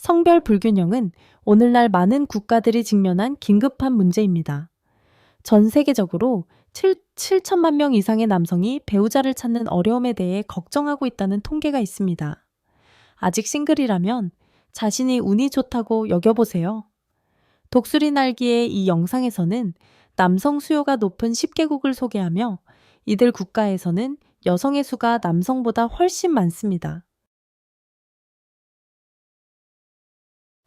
성별 불균형은 오늘날 많은 국가들이 직면한 긴급한 문제입니다. 전 세계적으로 7천만 명 이상의 남성이 배우자를 찾는 어려움에 대해 걱정하고 있다는 통계가 있습니다. 아직 싱글이라면 자신이 운이 좋다고 여겨보세요. 독수리 날기의 이 영상에서는 남성 수요가 높은 10개국을 소개하며 이들 국가에서는 여성의 수가 남성보다 훨씬 많습니다.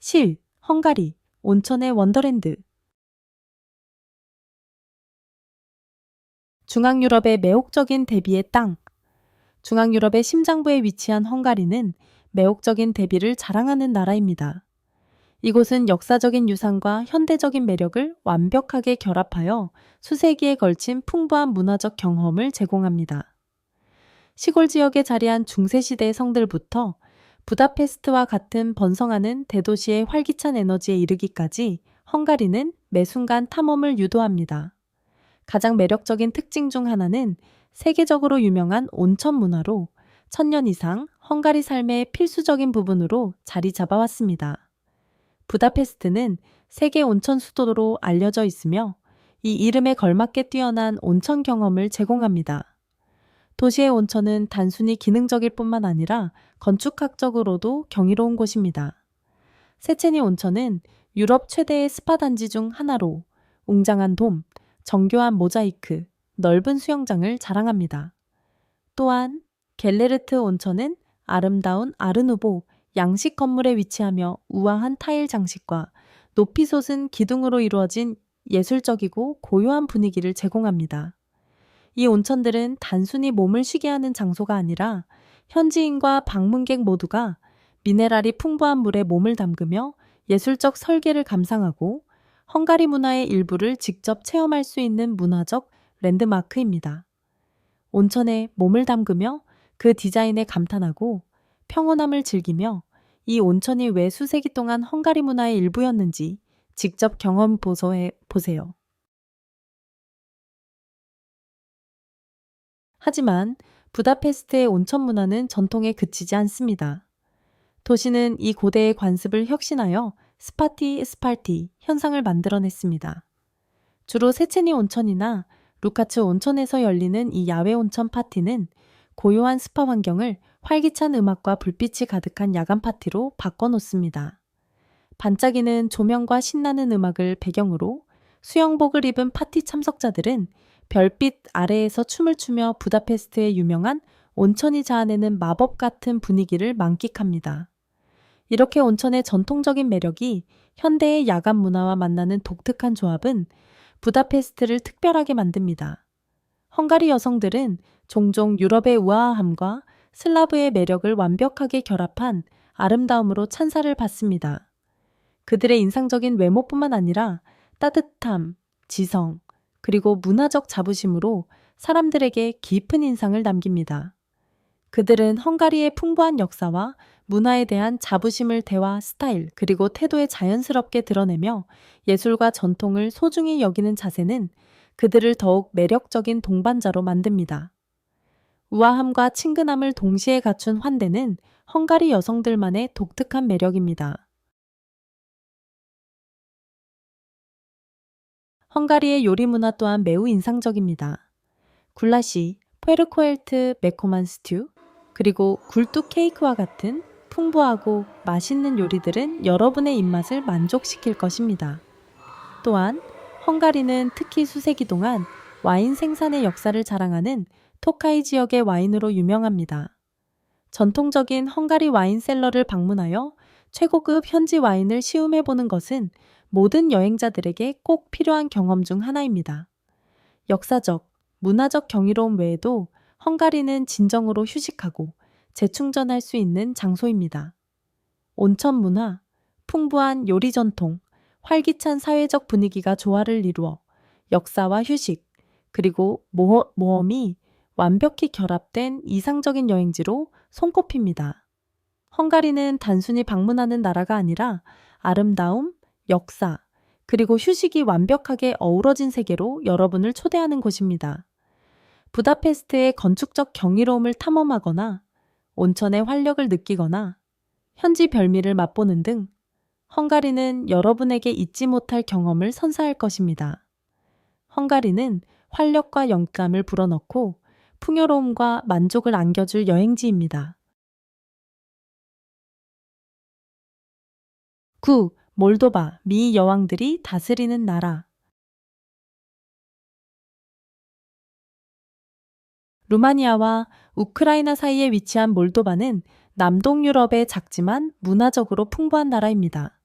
실, 헝가리, 온천의 원더랜드. 중앙유럽의 매혹적인 대비의 땅. 중앙유럽의 심장부에 위치한 헝가리는 매혹적인 대비를 자랑하는 나라입니다. 이곳은 역사적인 유산과 현대적인 매력을 완벽하게 결합하여 수세기에 걸친 풍부한 문화적 경험을 제공합니다. 시골 지역에 자리한 중세시대의 성들부터 부다페스트와 같은 번성하는 대도시의 활기찬 에너지에 이르기까지 헝가리는 매 순간 탐험을 유도합니다. 가장 매력적인 특징 중 하나는 세계적으로 유명한 온천 문화로 1000년 이상 헝가리 삶의 필수적인 부분으로 자리 잡아왔습니다. 부다페스트는 세계 온천 수도로 알려져 있으며 이 이름에 걸맞게 뛰어난 온천 경험을 제공합니다. 도시의 온천은 단순히 기능적일 뿐만 아니라 건축학적으로도 경이로운 곳입니다. 세체니 온천은 유럽 최대의 스파 단지 중 하나로 웅장한 돔, 정교한 모자이크, 넓은 수영장을 자랑합니다. 또한 겔레르트 온천은 아름다운 아르누보 양식 건물에 위치하며 우아한 타일 장식과 높이 솟은 기둥으로 이루어진 예술적이고 고요한 분위기를 제공합니다. 이 온천들은 단순히 몸을 쉬게 하는 장소가 아니라 현지인과 방문객 모두가 미네랄이 풍부한 물에 몸을 담그며 예술적 설계를 감상하고 헝가리 문화의 일부를 직접 체험할 수 있는 문화적 랜드마크입니다. 온천에 몸을 담그며 그 디자인에 감탄하고 평온함을 즐기며 이 온천이 왜 수세기 동안 헝가리 문화의 일부였는지 직접 경험 보세요. 하지만 부다페스트의 온천 문화는 전통에 그치지 않습니다. 도시는 이 고대의 관습을 혁신하여 스파티 현상을 만들어냈습니다. 주로 세체니 온천이나 루카츠 온천에서 열리는 이 야외 온천 파티는 고요한 스파 환경을 활기찬 음악과 불빛이 가득한 야간 파티로 바꿔놓습니다. 반짝이는 조명과 신나는 음악을 배경으로 수영복을 입은 파티 참석자들은 별빛 아래에서 춤을 추며 부다페스트의 유명한 온천이 자아내는 마법 같은 분위기를 만끽합니다. 이렇게 온천의 전통적인 매력이 현대의 야간 문화와 만나는 독특한 조합은 부다페스트를 특별하게 만듭니다. 헝가리 여성들은 종종 유럽의 우아함과 슬라브의 매력을 완벽하게 결합한 아름다움으로 찬사를 받습니다. 그들의 인상적인 외모뿐만 아니라 따뜻함, 지성, 그리고 문화적 자부심으로 사람들에게 깊은 인상을 남깁니다. 그들은 헝가리의 풍부한 역사와 문화에 대한 자부심을 대화 스타일 그리고 태도에 자연스럽게 드러내며 예술과 전통을 소중히 여기는 자세는 그들을 더욱 매력적인 동반자로 만듭니다. 우아함과 친근함을 동시에 갖춘 환대는 헝가리 여성들만의 독특한 매력입니다. 헝가리의 요리 문화 또한 매우 인상적입니다. 굴라시, 페르코엘트 매콤한 스튜, 그리고 굴뚝 케이크와 같은 풍부하고 맛있는 요리들은 여러분의 입맛을 만족시킬 것입니다. 또한 헝가리는 특히 수세기 동안 와인 생산의 역사를 자랑하는 토카이 지역의 와인으로 유명합니다. 전통적인 헝가리 와인 셀러를 방문하여 최고급 현지 와인을 시음해보는 것은 모든 여행자들에게 꼭 필요한 경험 중 하나입니다. 역사적, 문화적 경이로움 외에도 헝가리는 진정으로 휴식하고 재충전할 수 있는 장소입니다. 온천 문화, 풍부한 요리 전통, 활기찬 사회적 분위기가 조화를 이루어 역사와 휴식, 그리고 모험이 완벽히 결합된 이상적인 여행지로 손꼽힙니다. 헝가리는 단순히 방문하는 나라가 아니라 아름다움, 역사, 그리고 휴식이 완벽하게 어우러진 세계로 여러분을 초대하는 곳입니다. 부다페스트의 건축적 경이로움을 탐험하거나 온천의 활력을 느끼거나 현지 별미를 맛보는 등 헝가리는 여러분에게 잊지 못할 경험을 선사할 것입니다. 헝가리는 활력과 영감을 불어넣고 풍요로움과 만족을 안겨줄 여행지입니다. 9. 몰도바, 미 여왕들이 다스리는 나라. 루마니아와 우크라이나 사이에 위치한 몰도바는 남동 유럽의 작지만 문화적으로 풍부한 나라입니다.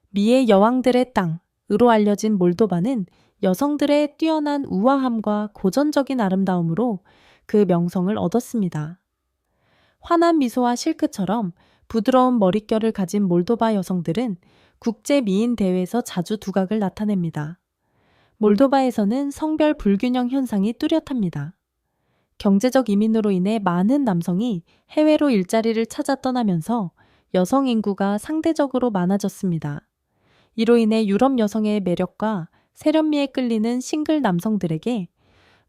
미의 여왕들의 땅으로 알려진 몰도바는 여성들의 뛰어난 우아함과 고전적인 아름다움으로 그 명성을 얻었습니다. 환한 미소와 실크처럼 부드러운 머릿결을 가진 몰도바 여성들은 국제 미인 대회에서 자주 두각을 나타냅니다. 몰도바에서는 성별 불균형 현상이 뚜렷합니다. 경제적 이민으로 인해 많은 남성이 해외로 일자리를 찾아 떠나면서 여성 인구가 상대적으로 많아졌습니다. 이로 인해 유럽 여성의 매력과 세련미에 끌리는 싱글 남성들에게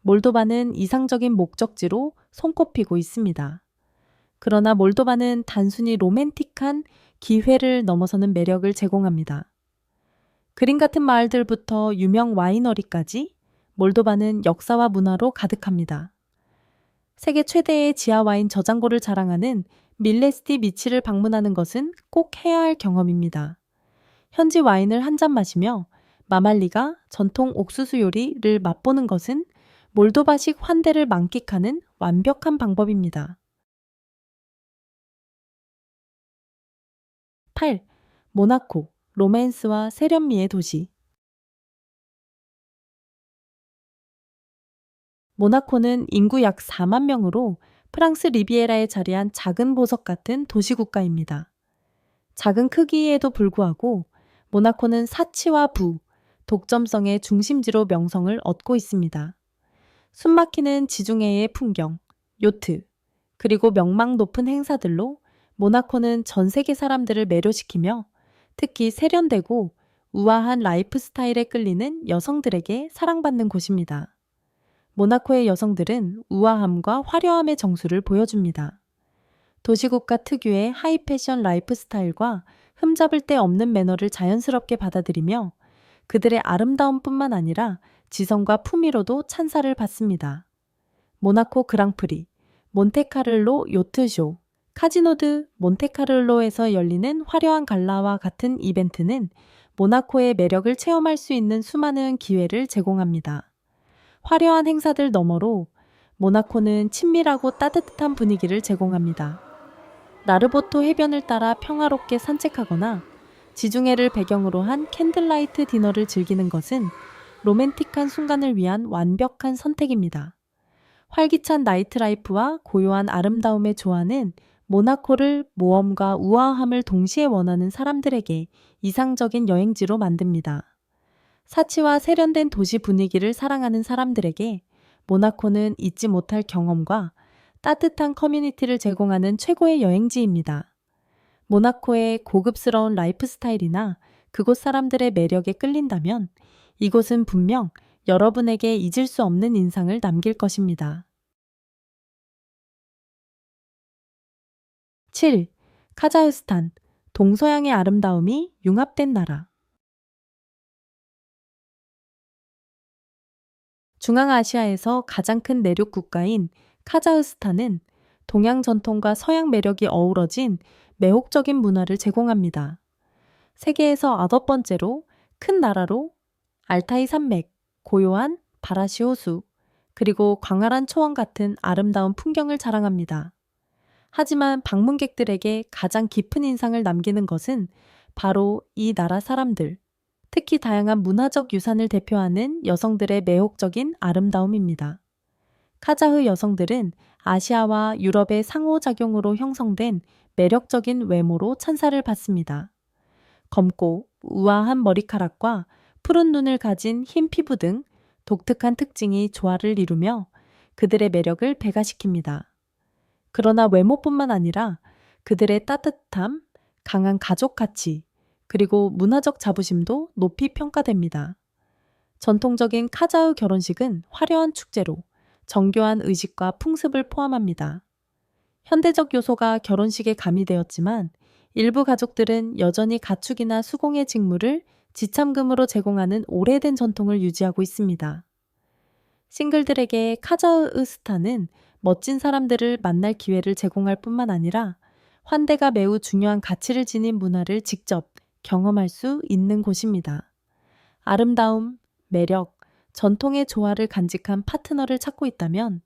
몰도바는 이상적인 목적지로 손꼽히고 있습니다. 그러나 몰도바는 단순히 로맨틱한 기회를 넘어서는 매력을 제공합니다. 그림 같은 마을들부터 유명 와이너리까지 몰도바는 역사와 문화로 가득합니다. 세계 최대의 지하 와인 저장고를 자랑하는 밀레스티 미치를 방문하는 것은 꼭 해야 할 경험입니다. 현지 와인을 한 잔 마시며 마말리가 전통 옥수수 요리를 맛보는 것은 몰도바식 환대를 만끽하는 완벽한 방법입니다. 8. 모나코, 로맨스와 세련미의 도시. 모나코는 인구 약 4만 명으로 프랑스 리비에라에 자리한 작은 보석 같은 도시국가입니다. 작은 크기에도 불구하고 모나코는 사치와 부, 독점성의 중심지로 명성을 얻고 있습니다. 숨막히는 지중해의 풍경, 요트, 그리고 명망 높은 행사들로 모나코는 전 세계 사람들을 매료시키며 특히 세련되고 우아한 라이프 스타일에 끌리는 여성들에게 사랑받는 곳입니다. 모나코의 여성들은 우아함과 화려함의 정수를 보여줍니다. 도시국가 특유의 하이 패션 라이프 스타일과 흠잡을 데 없는 매너를 자연스럽게 받아들이며 그들의 아름다움뿐만 아니라 지성과 품위로도 찬사를 받습니다. 모나코 그랑프리, 몬테카를로 요트쇼, 카지노드 몬테카를로에서 열리는 화려한 갈라와 같은 이벤트는 모나코의 매력을 체험할 수 있는 수많은 기회를 제공합니다. 화려한 행사들 너머로 모나코는 친밀하고 따뜻한 분위기를 제공합니다. 나르보토 해변을 따라 평화롭게 산책하거나 지중해를 배경으로 한 캔들라이트 디너를 즐기는 것은 로맨틱한 순간을 위한 완벽한 선택입니다. 활기찬 나이트라이프와 고요한 아름다움의 조화는 모나코를 모험과 우아함을 동시에 원하는 사람들에게 이상적인 여행지로 만듭니다. 사치와 세련된 도시 분위기를 사랑하는 사람들에게 모나코는 잊지 못할 경험과 따뜻한 커뮤니티를 제공하는 최고의 여행지입니다. 모나코의 고급스러운 라이프 스타일이나 그곳 사람들의 매력에 끌린다면 이곳은 분명 여러분에게 잊을 수 없는 인상을 남길 것입니다. 7. 카자흐스탄, 동서양의 아름다움이 융합된 나라. 중앙아시아에서 가장 큰 내륙 국가인 카자흐스탄은 동양 전통과 서양 매력이 어우러진 매혹적인 문화를 제공합니다. 세계에서 9번째로 큰 나라로 알타이 산맥, 고요한 바라시 호수, 그리고 광활한 초원 같은 아름다운 풍경을 자랑합니다. 하지만 방문객들에게 가장 깊은 인상을 남기는 것은 바로 이 나라 사람들, 특히 다양한 문화적 유산을 대표하는 여성들의 매혹적인 아름다움입니다. 카자흐 여성들은 아시아와 유럽의 상호작용으로 형성된 매력적인 외모로 찬사를 받습니다. 검고 우아한 머리카락과 푸른 눈을 가진 흰 피부 등 독특한 특징이 조화를 이루며 그들의 매력을 배가시킵니다. 그러나 외모뿐만 아니라 그들의 따뜻함, 강한 가족 가치, 그리고 문화적 자부심도 높이 평가됩니다. 전통적인 카자흐 결혼식은 화려한 축제로 정교한 의식과 풍습을 포함합니다. 현대적 요소가 결혼식에 가미되었지만 일부 가족들은 여전히 가축이나 수공예 직무를 지참금으로 제공하는 오래된 전통을 유지하고 있습니다. 싱글들에게 카자흐스탄은 멋진 사람들을 만날 기회를 제공할 뿐만 아니라 환대가 매우 중요한 가치를 지닌 문화를 직접 경험할 수 있는 곳입니다. 아름다움, 매력, 전통의 조화를 간직한 파트너를 찾고 있다면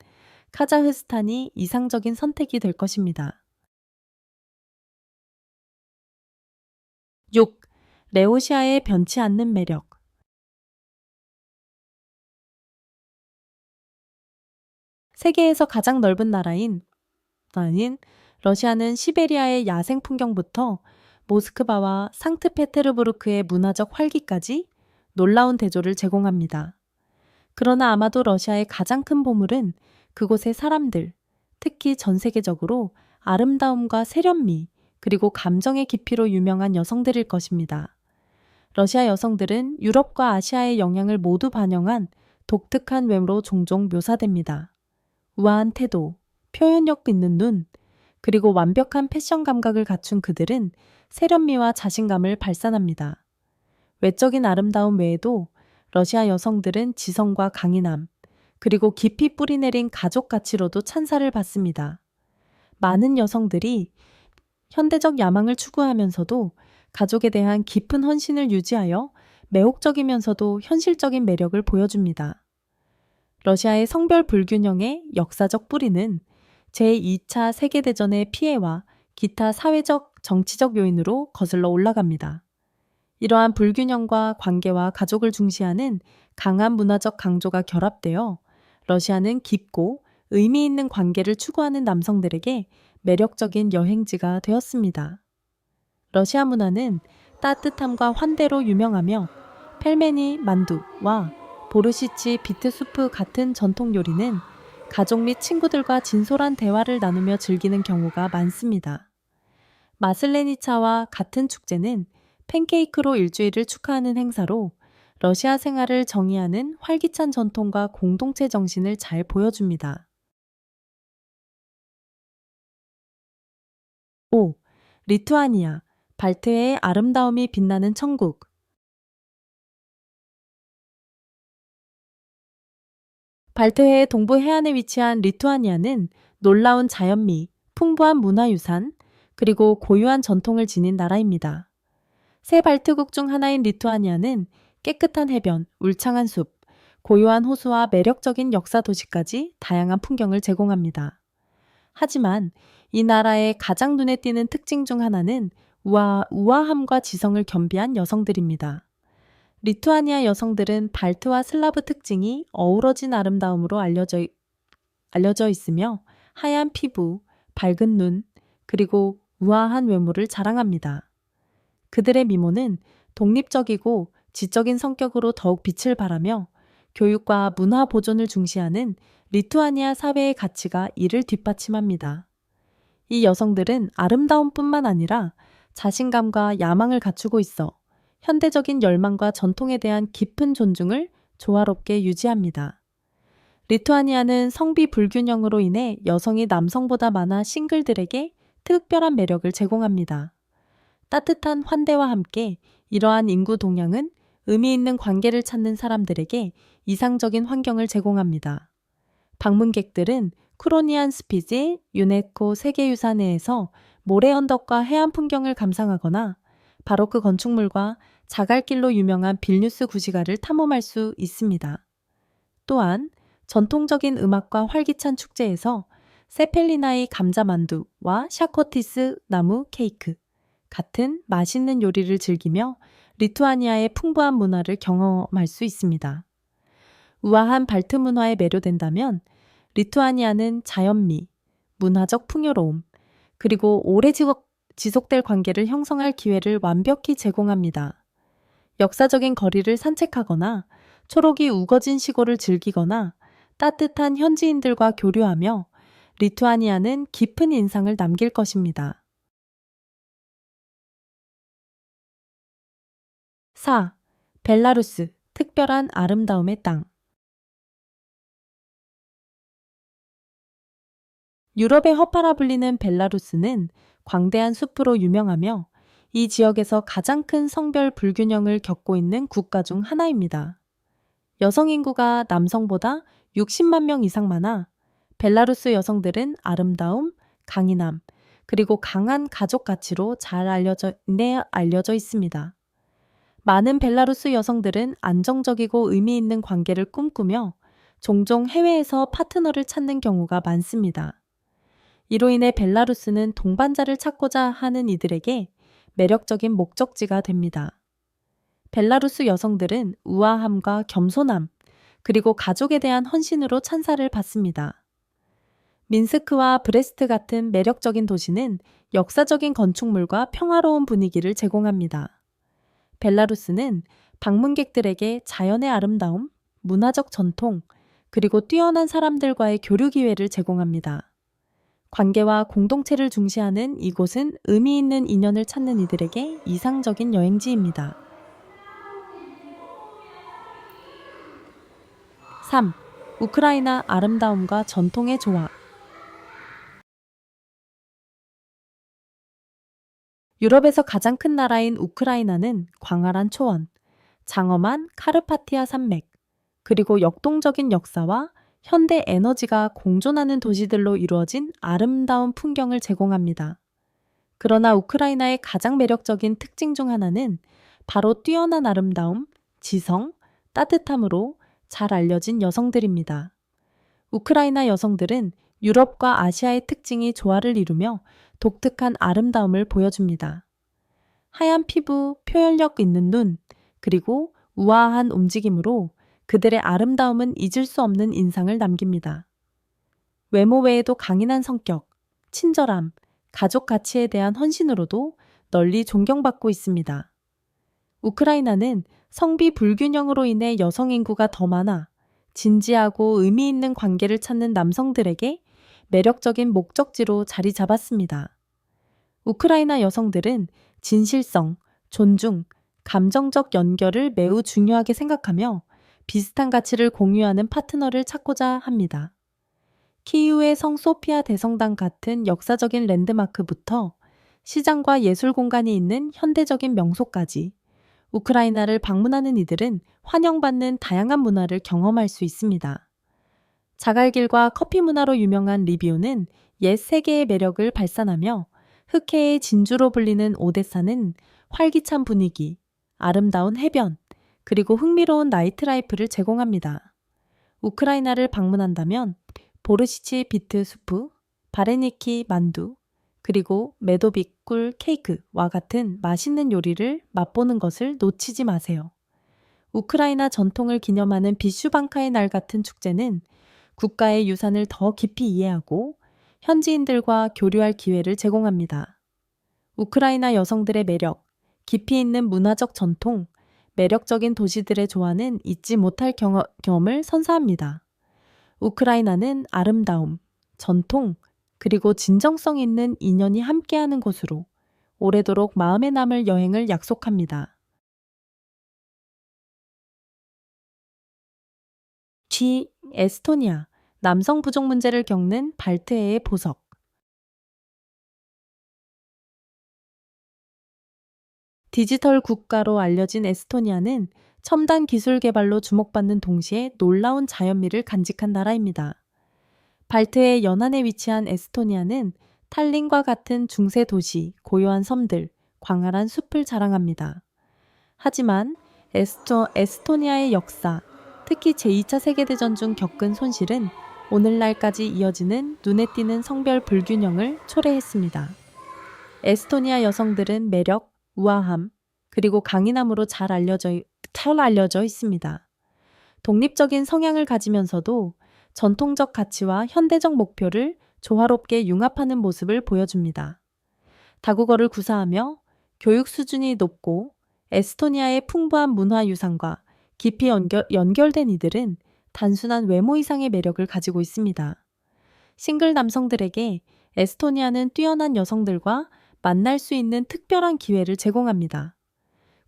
카자흐스탄이 이상적인 선택이 될 것입니다. 6. 레오시아의 변치 않는 매력. 세계에서 가장 넓은 나라인 러시아는 시베리아의 야생 풍경부터 모스크바와 상트페테르부르크의 문화적 활기까지 놀라운 대조를 제공합니다. 그러나 아마도 러시아의 가장 큰 보물은 그곳의 사람들, 특히 전 세계적으로 아름다움과 세련미, 그리고 감정의 깊이로 유명한 여성들일 것입니다. 러시아 여성들은 유럽과 아시아의 영향을 모두 반영한 독특한 외모로 종종 묘사됩니다. 우아한 태도, 표현력 있는 눈, 그리고 완벽한 패션 감각을 갖춘 그들은 세련미와 자신감을 발산합니다. 외적인 아름다움 외에도 러시아 여성들은 지성과 강인함, 그리고 깊이 뿌리내린 가족 가치로도 찬사를 받습니다. 많은 여성들이 현대적 야망을 추구하면서도 가족에 대한 깊은 헌신을 유지하여 매혹적이면서도 현실적인 매력을 보여줍니다. 러시아의 성별 불균형의 역사적 뿌리는 제2차 세계대전의 피해와 기타 사회적, 정치적 요인으로 거슬러 올라갑니다. 이러한 불균형과 관계와 가족을 중시하는 강한 문화적 강조가 결합되어 러시아는 깊고 의미 있는 관계를 추구하는 남성들에게 매력적인 여행지가 되었습니다. 러시아 문화는 따뜻함과 환대로 유명하며 펠메니 만두와 보르시치 비트수프 같은 전통 요리는 가족 및 친구들과 진솔한 대화를 나누며 즐기는 경우가 많습니다. 마슬레니차와 같은 축제는 팬케이크로 일주일을 축하하는 행사로 러시아 생활을 정의하는 활기찬 전통과 공동체 정신을 잘 보여줍니다. 5. 리투아니아, 발트해의 아름다움이 빛나는 천국. 발트해의 동부 해안에 위치한 리투아니아는 놀라운 자연미, 풍부한 문화유산, 그리고 고유한 전통을 지닌 나라입니다. 세 발트국 중 하나인 리투아니아는 깨끗한 해변, 울창한 숲, 고요한 호수와 매력적인 역사 도시까지 다양한 풍경을 제공합니다. 하지만 이 나라의 가장 눈에 띄는 특징 중 하나는 우아함과 지성을 겸비한 여성들입니다. 리투아니아 여성들은 발트와 슬라브 특징이 어우러진 아름다움으로 알려져 있으며 하얀 피부, 밝은 눈, 그리고 우아한 외모를 자랑합니다. 그들의 미모는 독립적이고 지적인 성격으로 더욱 빛을 발하며 교육과 문화 보존을 중시하는 리투아니아 사회의 가치가 이를 뒷받침합니다. 이 여성들은 아름다움뿐만 아니라 자신감과 야망을 갖추고 있어 현대적인 열망과 전통에 대한 깊은 존중을 조화롭게 유지합니다. 리투아니아는 성비 불균형으로 인해 여성이 남성보다 많아 싱글들에게 특별한 매력을 제공합니다. 따뜻한 환대와 함께 이러한 인구 동향은 의미 있는 관계를 찾는 사람들에게 이상적인 환경을 제공합니다. 방문객들은 크로니안 스피지 유네스코 세계유산회에서 모래 언덕과 해안 풍경을 감상하거나 바로크 건축물과 자갈길로 유명한 빌뉴스 구시가를 탐험할 수 있습니다. 또한 전통적인 음악과 활기찬 축제에서 세펠리나이 감자만두와 샤코티스 나무 케이크 같은 맛있는 요리를 즐기며 리투아니아의 풍부한 문화를 경험할 수 있습니다. 우아한 발트 문화에 매료된다면 리투아니아는 자연미, 문화적 풍요로움, 그리고 오래 지속될 관계를 형성할 기회를 완벽히 제공합니다. 역사적인 거리를 산책하거나 초록이 우거진 시골을 즐기거나 따뜻한 현지인들과 교류하며 리투아니아는 깊은 인상을 남길 것입니다. 4. 벨라루스, 특별한 아름다움의 땅. 유럽의 허파라 불리는 벨라루스는 광대한 숲으로 유명하며 이 지역에서 가장 큰 성별 불균형을 겪고 있는 국가 중 하나입니다. 여성 인구가 남성보다 60만 명 이상 많아 벨라루스 여성들은 아름다움, 강인함, 그리고 강한 가족 가치로 잘 알려져 있습니다. 많은 벨라루스 여성들은 안정적이고 의미 있는 관계를 꿈꾸며 종종 해외에서 파트너를 찾는 경우가 많습니다. 이로 인해 벨라루스는 동반자를 찾고자 하는 이들에게 매력적인 목적지가 됩니다. 벨라루스 여성들은 우아함과 겸손함, 그리고 가족에 대한 헌신으로 찬사를 받습니다. 민스크와 브레스트 같은 매력적인 도시는 역사적인 건축물과 평화로운 분위기를 제공합니다. 벨라루스는 방문객들에게 자연의 아름다움, 문화적 전통, 그리고 뛰어난 사람들과의 교류 기회를 제공합니다. 관계와 공동체를 중시하는 이곳은 의미 있는 인연을 찾는 이들에게 이상적인 여행지입니다. 3. 우크라이나 아름다움과 전통의 조화. 유럽에서 가장 큰 나라인 우크라이나는 광활한 초원, 장엄한 카르파티아 산맥, 그리고 역동적인 역사와 현대 에너지가 공존하는 도시들로 이루어진 아름다운 풍경을 제공합니다. 그러나 우크라이나의 가장 매력적인 특징 중 하나는 바로 뛰어난 아름다움, 지성, 따뜻함으로 잘 알려진 여성들입니다. 우크라이나 여성들은 유럽과 아시아의 특징이 조화를 이루며 독특한 아름다움을 보여줍니다. 하얀 피부, 표현력 있는 눈, 그리고 우아한 움직임으로 그들의 아름다움은 잊을 수 없는 인상을 남깁니다. 외모 외에도 강인한 성격, 친절함, 가족 가치에 대한 헌신으로도 널리 존경받고 있습니다. 우크라이나는 성비 불균형으로 인해 여성 인구가 더 많아 진지하고 의미 있는 관계를 찾는 남성들에게 매력적인 목적지로 자리 잡았습니다. 우크라이나 여성들은 진실성, 존중, 감정적 연결을 매우 중요하게 생각하며 비슷한 가치를 공유하는 파트너를 찾고자 합니다. 키이우의 성 소피아 대성당 같은 역사적인 랜드마크부터 시장과 예술 공간이 있는 현대적인 명소까지 우크라이나를 방문하는 이들은 환영받는 다양한 문화를 경험할 수 있습니다. 자갈길과 커피 문화로 유명한 리비우는 옛 세계의 매력을 발산하며 흑해의 진주로 불리는 오데사는 활기찬 분위기, 아름다운 해변, 그리고 흥미로운 나이트라이프를 제공합니다. 우크라이나를 방문한다면 보르시치 비트 수프, 바레니키 만두, 그리고 메도빅 꿀 케이크와 같은 맛있는 요리를 맛보는 것을 놓치지 마세요. 우크라이나 전통을 기념하는 비슈방카의 날 같은 축제는 국가의 유산을 더 깊이 이해하고 현지인들과 교류할 기회를 제공합니다. 우크라이나 여성들의 매력, 깊이 있는 문화적 전통, 매력적인 도시들의 조화는 잊지 못할 경험을 선사합니다. 우크라이나는 아름다움, 전통, 그리고 진정성 있는 인연이 함께하는 곳으로 오래도록 마음에 남을 여행을 약속합니다. G. 에스토니아, 남성 부족 문제를 겪는 발트해의 보석. 디지털 국가로 알려진 에스토니아는 첨단 기술 개발로 주목받는 동시에 놀라운 자연미를 간직한 나라입니다. 발트해 연안에 위치한 에스토니아는 탈린과 같은 중세 도시, 고요한 섬들, 광활한 숲을 자랑합니다. 하지만 에스토니아의 역사, 특히 제2차 세계대전 중 겪은 손실은 오늘날까지 이어지는 눈에 띄는 성별 불균형을 초래했습니다. 에스토니아 여성들은 매력, 우아함, 그리고 강인함으로 잘 알려져 있습니다. 독립적인 성향을 가지면서도 전통적 가치와 현대적 목표를 조화롭게 융합하는 모습을 보여줍니다. 다국어를 구사하며 교육 수준이 높고 에스토니아의 풍부한 문화 유산과 깊이 연결된 이들은 단순한 외모 이상의 매력을 가지고 있습니다. 싱글 남성들에게 에스토니아는 뛰어난 여성들과 만날 수 있는 특별한 기회를 제공합니다.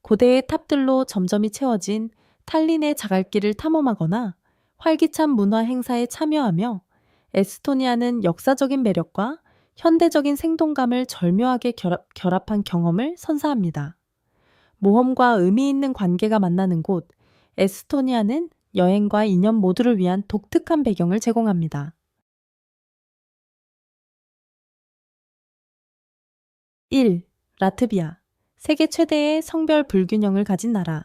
고대의 탑들로 점점이 채워진 탈린의 자갈길을 탐험하거나 활기찬 문화 행사에 참여하며 에스토니아는 역사적인 매력과 현대적인 생동감을 절묘하게 결합한 경험을 선사합니다. 모험과 의미 있는 관계가 만나는 곳, 에스토니아는 여행과 인연 모두를 위한 독특한 배경을 제공합니다. 1. 라트비아. 세계 최대의 성별 불균형을 가진 나라.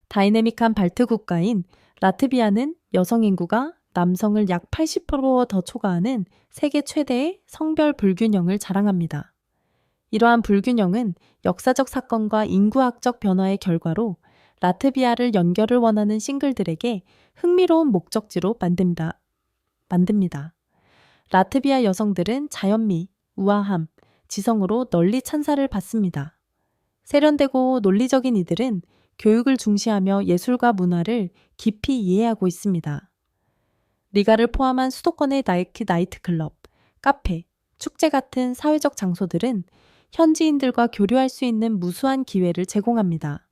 다이내믹한 발트 국가인 라트비아는 여성 인구가 남성을 약 80%더 초과하는 세계 최대의 성별 불균형을 자랑합니다. 이러한 불균형은 역사적 사건과 인구학적 변화의 결과로 라트비아를 연결을 원하는 싱글들에게 흥미로운 목적지로 만듭니다. 라트비아 여성들은 자연미, 우아함, 지성으로 널리 찬사를 받습니다. 세련되고 논리적인 이들은 교육을 중시하며 예술과 문화를 깊이 이해하고 있습니다. 리가를 포함한 수도권의 나이트클럽, 카페, 축제 같은 사회적 장소들은 현지인들과 교류할 수 있는 무수한 기회를 제공합니다.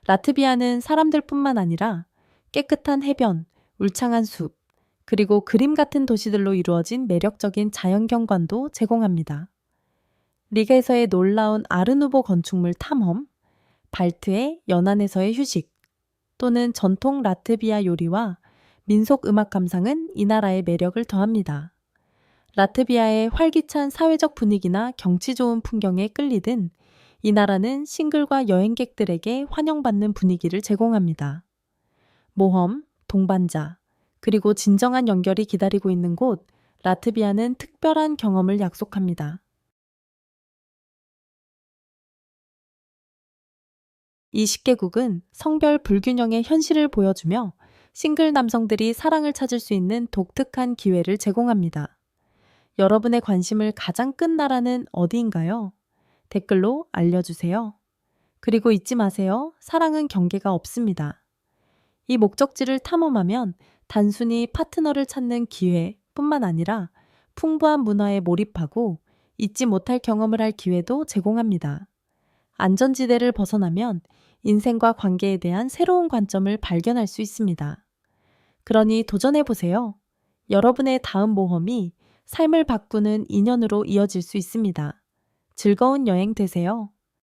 라트비아는 사람들뿐만 아니라 깨끗한 해변, 울창한 숲, 그리고 그림 같은 도시들로 이루어진 매력적인 자연경관도 제공합니다. 리가에서의 놀라운 아르누보 건축물 탐험, 발트의 연안에서의 휴식, 또는 전통 라트비아 요리와 민속 음악 감상은 이 나라의 매력을 더합니다. 라트비아의 활기찬 사회적 분위기나 경치 좋은 풍경에 끌리든 이 나라는 싱글과 여행객들에게 환영받는 분위기를 제공합니다. 모험, 동반자, 그리고 진정한 연결이 기다리고 있는 곳, 라트비아는 특별한 경험을 약속합니다. 이 10개국은 성별 불균형의 현실을 보여주며 싱글 남성들이 사랑을 찾을 수 있는 독특한 기회를 제공합니다. 여러분의 관심을 가장 끈 나라는 어디인가요? 댓글로 알려주세요. 그리고 잊지 마세요. 사랑은 경계가 없습니다. 이 목적지를 탐험하면 단순히 파트너를 찾는 기회뿐만 아니라 풍부한 문화에 몰입하고 잊지 못할 경험을 할 기회도 제공합니다. 안전지대를 벗어나면 인생과 관계에 대한 새로운 관점을 발견할 수 있습니다. 그러니 도전해보세요. 여러분의 다음 모험이 삶을 바꾸는 인연으로 이어질 수 있습니다. 즐거운 여행 되세요.